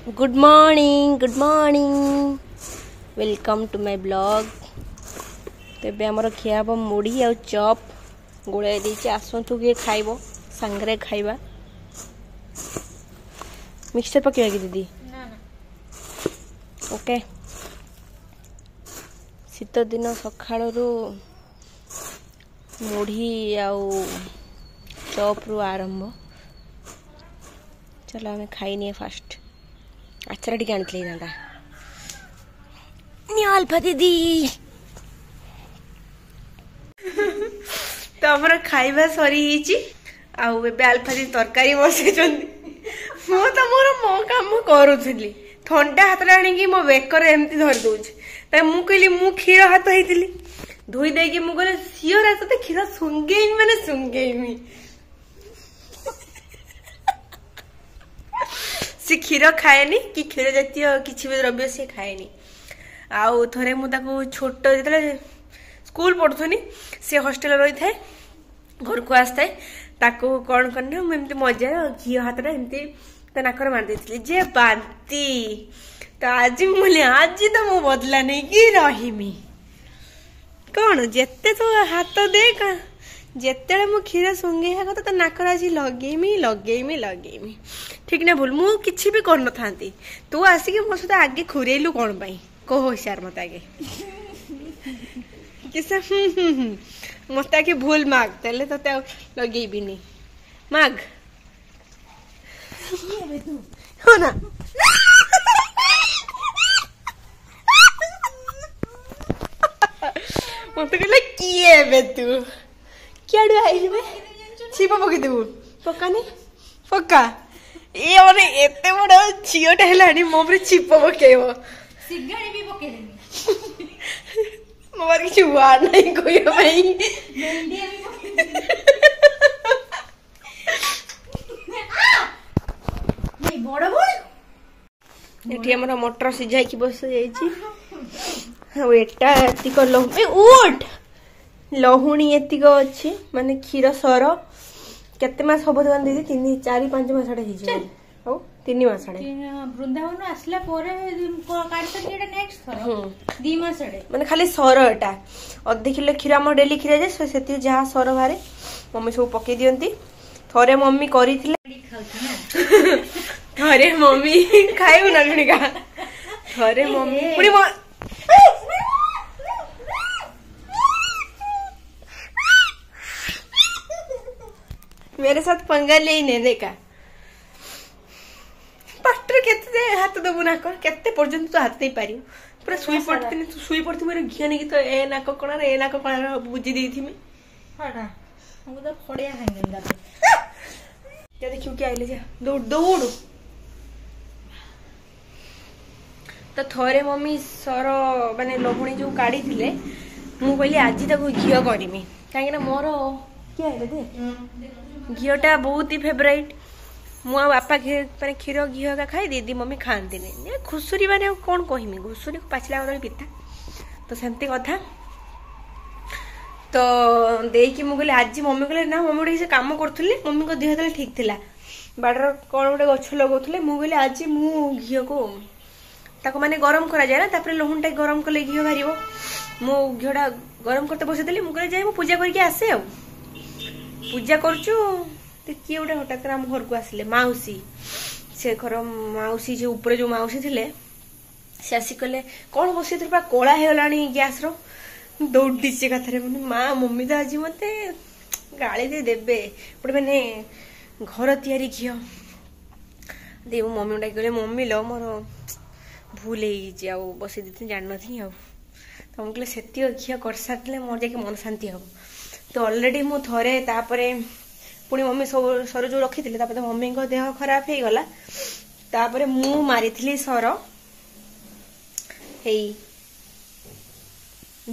Good morning welcome to my blog. तेबे हमर खिया हम मुढ़ी आ चॉप गोड़ाई देछि आसंतु के खाइबो संगरे खाइबा। मिक्सचर पकेवा कि दीदी ना ओके। शीत दिन सखाळरू मुढ़ी आ चॉप रु आरंभ। चलो हमें खाई नहीं फास्ट आचार टी आनी अल्फा दीदी तो आम खाइबा सरी अल्फा दी तरकारी बसई तो मोर मो काम करुली थंडा हाथ आनी मो बेकर एमती धरी दौर मु कहली मु क्षीर हाथ होती धोई देकी मुझे सियोर आसते क्षीर सुंगेमी माने सुंगेमी सी क्षीर खाएनी कि क्षीर जातीय किसी भी द्रव्य सी खाएनी। आउ थे मुझे छोट जो स्कूल पढ़ुनी सी हॉस्टेल रही था घर को आसता ताको कौन करना मुझे मजा घी हाथ एमती नाकर मारिदी जे बांती तो आज मुझे आज तो मु बदला नहीं कि रहीमी कौन जेते तो हाथ दे जेते मु क्षीर सुंगे कथा तो नाकर आज लगेमी लगेमी लगेमी ठीक ना भूल मु किसी भी कर न तू आसिक मो सहित आगे खुरेलु कौन पाई कह होशियार मत आगे किस मत आगे भूल माग तेले तो लगेबिनी माग हो ना मत कहले किए बे तू क्या आई छिप पकई देबू पकानी पक्का ये माने एते बड़ झीटा है मो छिप पकेब मोर किसी वार नहीं कोई एठी हमर मटर सिझाई की बस जाइएटा एतिक उठ लहुणी एतिक अच्छी माने क्षीर सर केते मास हबो दीदी 3-4-5 मास हो 3 मास वृंदावन आसला पोरे काढत एटा नेक्स्ट थर 2 मास माने खाली सर एटा अधे किलो क्षीर हम डेली क्षीर जे सेति जहा सर बारे मम्मी सब पके दियंती थरे मम्मी करिथिले थरे मम्मी खाइबो ना लुणिका थरे मम्मी पुरी मेरे साथ पंगा ले ने देखा पास्टर केते हाथ दबु ना कर केते पर्यंत तो हाथ दे पारियो पूरा सुई पड़ती तू सुई पड़ती मेरे घिया नहीं तो ए नाक कोणा ए नाक कोणा बुझी देथि में हटा हम तो फड़िया खांगेंदा क्या देखियो क्या आइले जा दौड़ दौड़ तो थरे मम्मी सर माने लहुणी जो काढी थिले मु कहली आज तक घियो करमी काहे ना मोर क्या आइले दे घीटा बहुत ही फेवरेट मु बापा क्षीर घी का खाई दीदी मम्मी खाती घुसुरी मैंने कौन कहमी घुसुरी पाचिला कदली पिता तो सेमती कथा तो देकी मुझे आज मम्मी कहले ना मम्मी गोटे कम करुले मम्मी को देह तो ठीक था बाड़र कौन गोटे गछ लगौले मुझे आज मु घी को ताको माने गरम करा जाए ना तापर लहुण टा गरम कले घी बाहर मु घीटा गरम करते बसईदेली मुझे जाए पूजा करके आसे आ पूजा करचु किए गोटे हठात आम घर को आसिले माउसी से घर माउसी जो ऊपर जो माउसी थिले से आसी कहले कौन बसई पूरा कला होगा गैस दौड़ी से कथार माँ मम्मी तो आज मत गाड़ी दे देबे गोटे मैंने घर तैयारी घी दे मम्मी गोटा कहले मम्मी लो मोर भूल हो बसई दी जान नी आ तो मुझे कहले से घी कर सारे मोर जा मन शांति हम तो ऑलरेडी मु थरे तापरे पुणी मम्मी सर जो रखी थी मम्मी को देह खराब हो गला तापरे मु मारी सर हे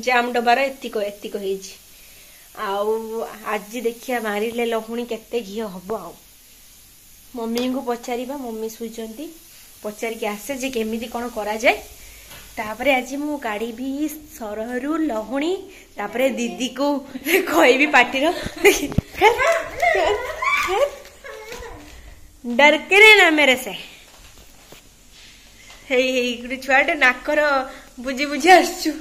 जाम डबार एतिक एतिक आज देखिया मारिले लहुणी केते घी हम आ मम्मी को पचारिबा मम्मी सुईचंती पचार के आसे जे केमिति कोन करा जाए तापरे आज मु गाड़ी भी सरहरु लहुणी तापरे दीदी को कहबी पार्टी डर के ना मेरे से हेई हेई गोटे छुआटे नाकर बुझी बुझी आसचु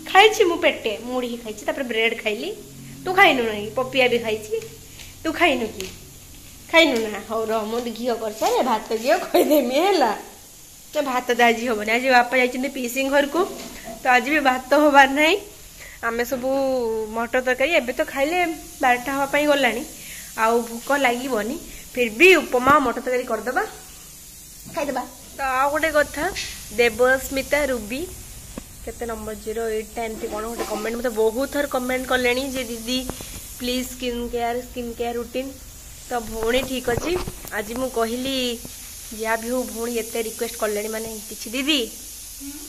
खाई मु पेटे मुड़ी खाई ब्रेड खाइली तू खाइनु ना पपिया भी खाई तू खाइनु कि खाइनु ना हौ रह मुझे घी कर सारे भात घी खदेमी है भात तो आज हम आज बापा जाइए पीसी घर को तो आज भी भात तो हबार ना आम सब मटर तरकारी एबे तो खाइले 12टा हाँपाई गला आउ भोक लगे फिर भी उपमा मटर तरकारी करदे खाईदे तो आउ गोटे कथा देवस्मिता रूबी केते नंबर 08 एमती कौन गोटे कमेंट मतलब बहुत थर कमेंट कले दीदी प्लीज स्किन केयर रूटीन तो भौणी ठीक अच्छी आज मु कहली जहाँ भी हो भौणी एत रिक्वेस्ट कले माने किसी दीदी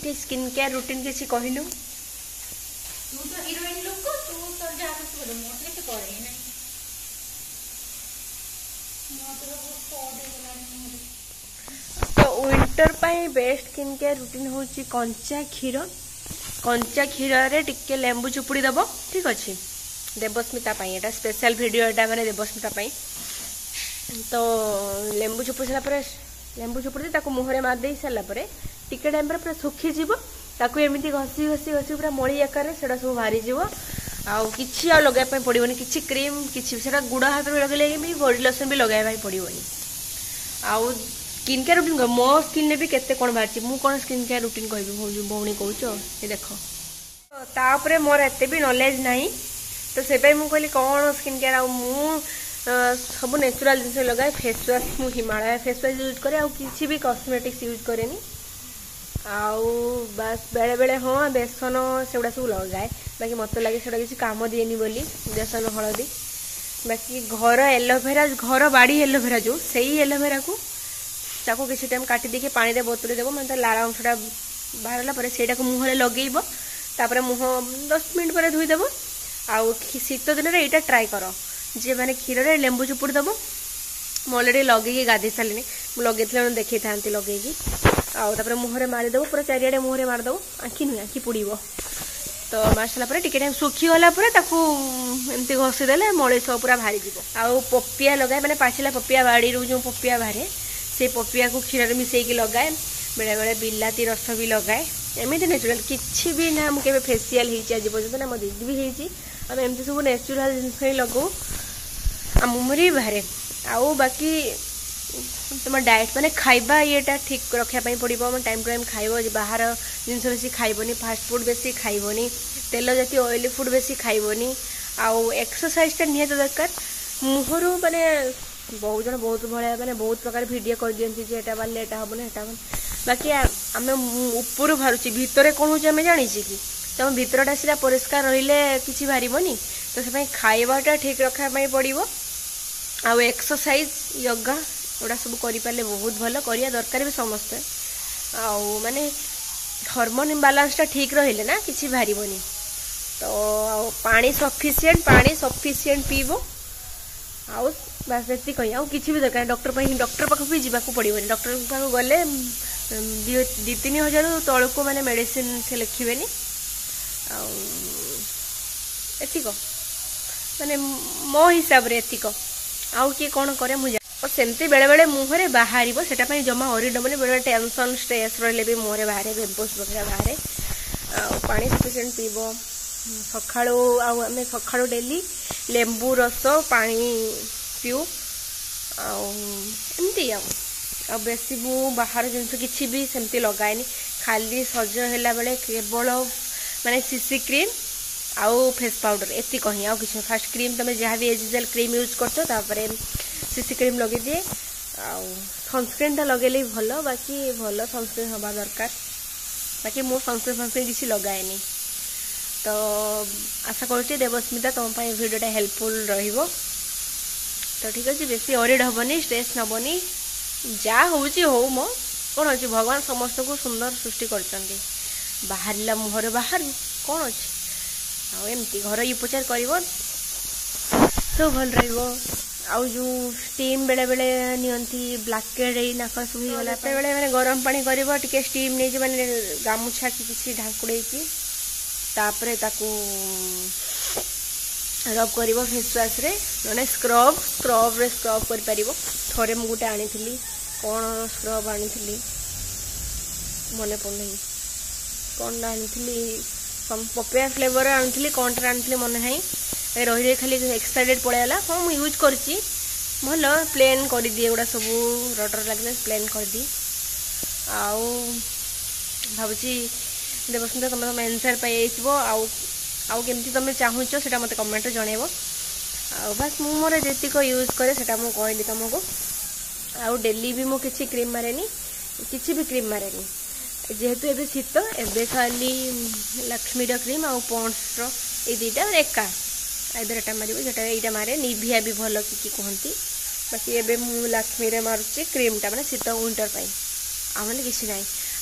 कि स्किन केयर रूटीन किसी कहलु तू तो हीरोइन लोग को तू तो जा कुछ कर मोटले से करे ही नहीं मोटले बहुत पौधे बनाने तो विंटर पाई बेस्ट स्किन केयर रूटीन होची कंचा क्षीर रे टिके लेंबू चुपुड़ी दबो ठीक अच्छे देवस्मिता पाई एटा स्पेशल वीडियो एटा माने देवस्मिता पाई तो लेंबू चुपुड़ी सारा पर लेंबू चुपुड़ी ताको मुहरे मार दे सारा पर टिके टाइम पर पूरा सुखी जीवो ताको एमिति घसी घसी घसी पूरा मळी आकार सेडा सब भारी जीवो आउ किछि आ लगाय पय पड़िबोनी किछि क्रीम किछि सेडा गुड़ा हाथ में लगले भी बॉडी लोशन भी लगाय भाई पड़िबोनी आउ स्किन केयर रूटीन मो स्किन भी केते कोन बारची मु कोन स्किन केयर रूटीन कहबी भौणी कहूचो ये देखो तापरे मोर एते भी नॉलेज नाही तो से मु कहली कौन स्किन केयर आ मु सब नेचुरल जिन लगाए फेस वाश मु हिमालय फेस वाश यूज करे आ किछि भी कॉस्मेटिक्स यूज करेनी आउ बस बेले बेले हाँ बेसन से सब लगाए बाकी मत लगे से किसी काम दिएनी बोली बेसन हलदी बाकी घर एलोवेरा घर बाड़ी एलोवेरा जो सही एलोवेरा को ताको किसी टाइम काटी देके पानी दे बोतल देव मैं लाल अंशटा बाहरला पर सेटा को मुहरे लगेब तापर मुह 10 मिनट पर धोईदेव आउ शीत दिन में यहाँ ट्राए कर जे मैंने क्षीर रे लेंबू चुपुड़ी दब मैं अलरेडी लगे गाधे सारे लगे देखी था लगे आउे मुहरे मारिदेव पूरा चारिड़े मुहरे मारिदेव आखि नुह आखि पुड़ब तो मार सारा टिके टाइम सुखी गला एमती घसीदेले मली सब पूरा बाहरी जीव आउ पपिया लगाए मैंने पाचिला पपिया बाड़ी जो पपिया बाहरे से पपिया को क्षीर मिसेक लगाए बेले बेले बिलाती रस भी लगाए एमती नेचुराल किसी भी ना मुझे फेसियाल आज पर्यटन ना मो दीदी भी होम एमती सब नेचुराल जिन लगाऊ मुहरे बाहरे आउ बाकी तुम डाएट माने खाइबा येटा ठीक रखापी पड़ो टाइम टू टाइम खाइब बाहर जिन बेसी खाइबनी फास्ट फूड बेसी खाइबनी तेल जाती ऑयली फूड बेसी खाइबनी आउ एक्सरसाइज निहत दरकार मुहरु माने बहुत जन बहुत भाया माने बहुत प्रकार वीडियो कर दियंती जे एटा बाले एटा हबने एटा बाकी आमे ऊपर बाहरुची भितरे कोन होचे आमे जानि छी कि तुम भितरटा सिरा परिष्कार रहिले किछि बारिबनी तो से खाइबाटा ठीक रखापी पड़ो आउ एक्सरसाइज योगा एटा सब करें बहुत भल करिया दरकार भी समस्ते आउ माने हार्मोन इम्बालांसटा ठीक रहिले ना किसी बाहरबनी तो पानी सफिशिएंट पीब आउ बस ये कही आउ किसी भी दरकार डॉक्टर पाख भी जावाक पड़ोनी डॉक्टर पाख गले 2-3 हजार तौक मैंने मेडिसिन से लिखे एतिक माने मो हिसाब रे एतिक आउ किए कौन करे मुझे और सेमती बेले बेले मुहरे बाहर से जमा हरिडबनी बेले टेंशन स्ट्रेस रही भी मुहरे बाहर पिंपल्स वगैरह बाहर पानी सफिशिएंट पीब सकाळू आम सकाळू डेली लेंबू रस पानी पीऊ आमती आ बेसी मु बाहर जिन किसी भी सेमती लगाएनी खाली सज है बेले केवल माने सीसी क्रीम आउ फेस पाउडर एति कही आउ किसी फास्ट क्रीम तुम जहाँ भी एजिजल क्रीम यूज कर सीसी क्रीम लगे दिए आउ सनस्क्रीन लगेले भल बाकी भल सनस्क्रीन हवा दरकार बाकी मो सनस्क्रीन किसी लगाएनी तो आशा करुँच देवस्मिता तुम वीडियोटा हेल्पफुल रहिबो तो ठीक अच्छे बेसी अरिड हेनी स्ट्रेस नबनी जा हूँ हो मो कौन अच्छे भगवान समस्त को सुंदर सृष्टि कर बाहर मुहर बाहर कौन अच्छे आमती घर उपचार कर सब भल रहा जो स्टीम बेले बेले नियंती ब्लैकेट नाक सब होगा बेले मैंने गरम पानी कर स्टीम नहीं मैंने गामुछा कि किसी ढाकुड़े तापर ताकू रब कर फेस वाश रे ना स्क्रब स्क्रब रे स्क्रब कर पारिबो। थरे मु गुटे आनी कौन स्क्रब आनी मन पड़े कौन आनी पपिया फ्लेवर आनी कौन टा आनी मन है रही रही खाली एक्सपायर्ड पड़ेगा। हाँ मुझे यूज करची भल प्लेन कर दिए गुड़ा सब रडर लगे प्लेन कर दी आउ भावुची देवस्मिता तुम तुम आंसर पाइब आउ केमती तुम चाहूच से मत कमेंट जनइब आ बस मु मोर जेतिक यूज करे से कहली तुमको आउ डेली भी मु किसी क्रीम मारेनी किसी भी क्रीम मारेनी जेहेतु एबे शीत एबे खाली लक्ष्मी क्रीम आउ पॉन्ड्स रो दुईटा एका आइदरटा मारिबो जेटा एटा मारे निभिया भी भल कि कहती बाकी एबे मु लक्ष्मी रे मारुची क्रीमटा माने शीत विंटर पाई आमने किसी ना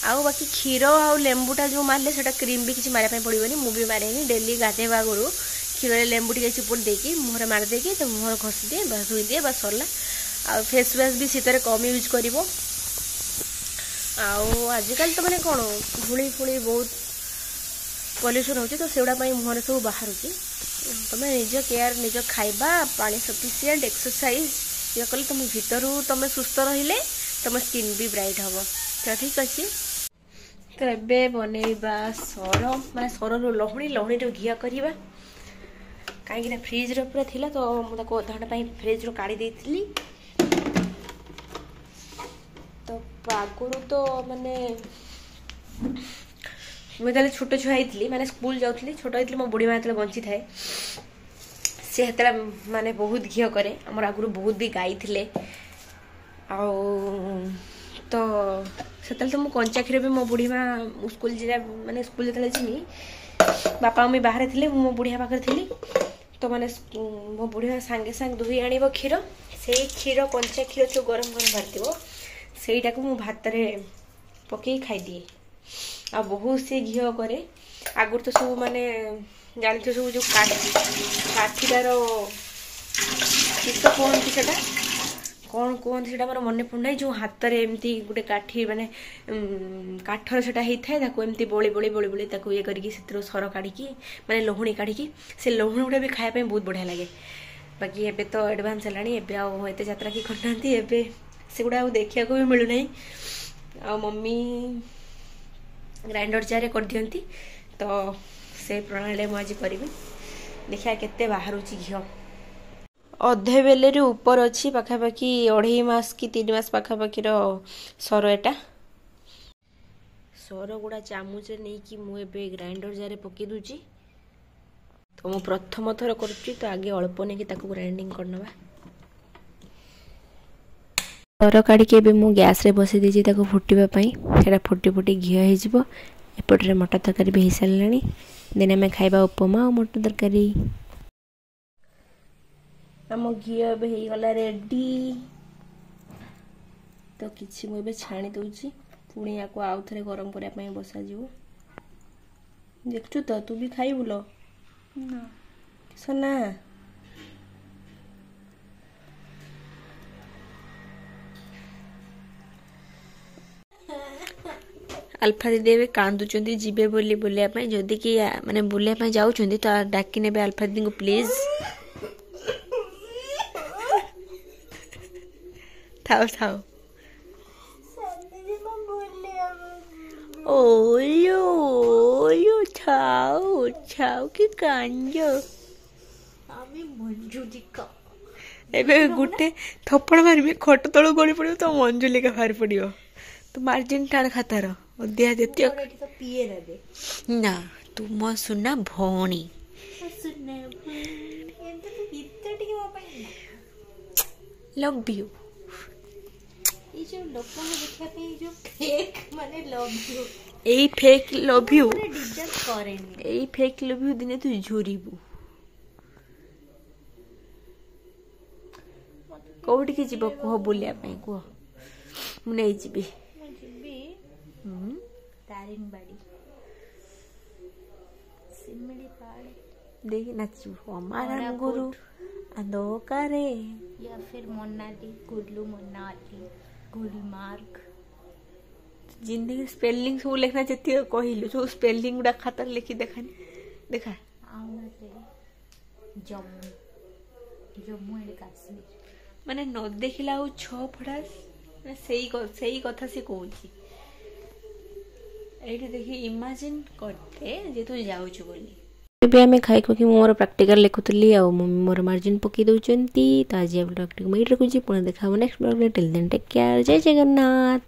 आउ बाकी क्षीर आउ लेंबूटा जो मारे से क्रीम भी किसी मारे पड़ोनी मुझे मारेनी डेली गाधेवा आगु क्षीर लेंबू टी चिपुड़ देकी मुहर मारिदेकी तो मुहर घसी दिए बस धोई दिए बस सरला आ फेस वाश भी शीतर कम यूज कर आजिकल तो मैंने कौन धूली फुली बहुत पल्यूशन होची तो सेगुड़ा मुहर सब बाहर तुम निज केयर निज खाइबा पानी सफिशिएंट एक्सरसाइज ये कले तुम भीतर तुम सुस्थ रहिले तुम स्किन भी ब्राइट हम तो ठीक अच्छे। तो एबे बनैबा सर माने सर लहुणी लहुणी घिया करवा कहीं फ्रिज रे पूरा थिला तो मुझे अधा घंटा फ्रिज रो काढ़ी देती तो आगुरी तो माने मुझे छोट छुआ होती माने स्कूल जाऊली छोट होती मो बुढ़ी माँ जो बंची थाए सी हेतला माने बहुत घी करे आमर आगुरी बहुत भी गाई थिले तो सेतल तो मु कंचा क्षीर भी मो बुढ़ी माँ स्कूल माने स्कूल जो जीनी बापा मम्मी बाहर थे मो बुढ़िया पाखे थी तो माने मो बुढ़िया सांगे सांगे दुही आनिब क्षीर से क्षीर कंचा क्षीर जो गरम गरम बाहर सेटा को मु भात पकई खाईदिए आ बहुत से घी करे आगुर तो सब माने जानते सब जो काठीटार किस कहती से कौन कहते से मोर मन पड़ना जो हाथ में एमती गोटे काठी माने काठर से होता है एमती बड़ी बड़ी बड़ी बड़ी ये करके सर काढ़ी माने लहुणी काढ़ी से लहुणी गुड़ा भी खायापी बहुत बढ़िया लगे बाकी एबे तो एडवांस है एबे आते यात्रा कि करना एबे सेगुड़ा देखा भी मिलूना आ मम्मी ग्राइंडर जार कर दियंती तो से प्रणाली मुझे करी देखा केते बाहर घी अधे बेले ऊपर अच्छी पाखापाखि 2.5 मास कि 3 मास पाखापाखि सर एटा सर गुड़ा चामच नहीं कि मुझे ग्राइंडर जार पकई दूची तो मु प्रथम थर करुच्ची तो आगे अल्प नहीं कि ग्राइंडिंग करनवा सर काढ़ी मु गैस रे बसई देछि ताको फुटीबापई सेटा फुटी फुटी घी हो एपटे मटर तरकारी भी हो सारे दिन आम खाइबा उपमा और मटर तरकारी आम घी एगला रेडी तो किसी मुझे छाणी दूची पुणी या आउ थे गरम करने बसा देखु तो तू भी खाइबु लो सोना अल्फा दीदी ए कांदुचंदी जीवे बोली बुलिया जदि कि माने बुलिया जाउचंदी तो डाकी नेबे अल्फा दीदी को please Thao Thao OYO OYO छाओ छाओ कि कांजो आमी मंजुली का एबे गुटे थप्पड़ मारबे खट तळ गळी पड़ियो तो मंजुली का बाहर पड़ियो तो मार्जिन टाण खातार दिया देती तो पिए दे ना तू मो सुना भौणी लव यू जो लोक देखा जो फेक माने love U A fake love you deserve करेनी ए फेक लव यू दिने तू झुरीबू कोठी की जीव कह बुलिया पई कह मु नै जीबी दारिंगबाड़ी सिमड़ी पहाड़ देख नाचू हमारा गुरु अंधकारे या फिर मनाली कुल्लू मनाली गुलमार्ग जिंदगी स्पेलिंग सब लिखना चाहती है कहलु जो स्पेलिंग गुड़ा खाता लिखी देखानी देखा जम्मू एंड काश्मीर माने न देखिला आउ 6 फड़ास सेई कथा से कहूची एठी देखि इमेजिन करते जे तू जाउछु बोली ଏବେ ଆମେ ଖାଇକି ମୁଁ ମୋର ପ୍ରାକ୍ଟିକାଲ ଲେଖୁଥିଲି ଆଉ ମମ୍ମି ମୋର ମାର୍ଜିନ୍ ପକେଇ ଦେଉଛନ୍ତି ତ ଆଜି ବ୍ଲଗ୍ଟିକୁ ମୁଁ ଏଇଠି ରଖୁଛି ପୁଣି ଦେଖା ହେବ ନେକ୍ସଟ ବ୍ଲଗ୍ରେ ଟିଲ୍ ଦେନ୍ ଟେକ୍ କେୟାର ଜୟ ଜଗନ୍ନାଥ।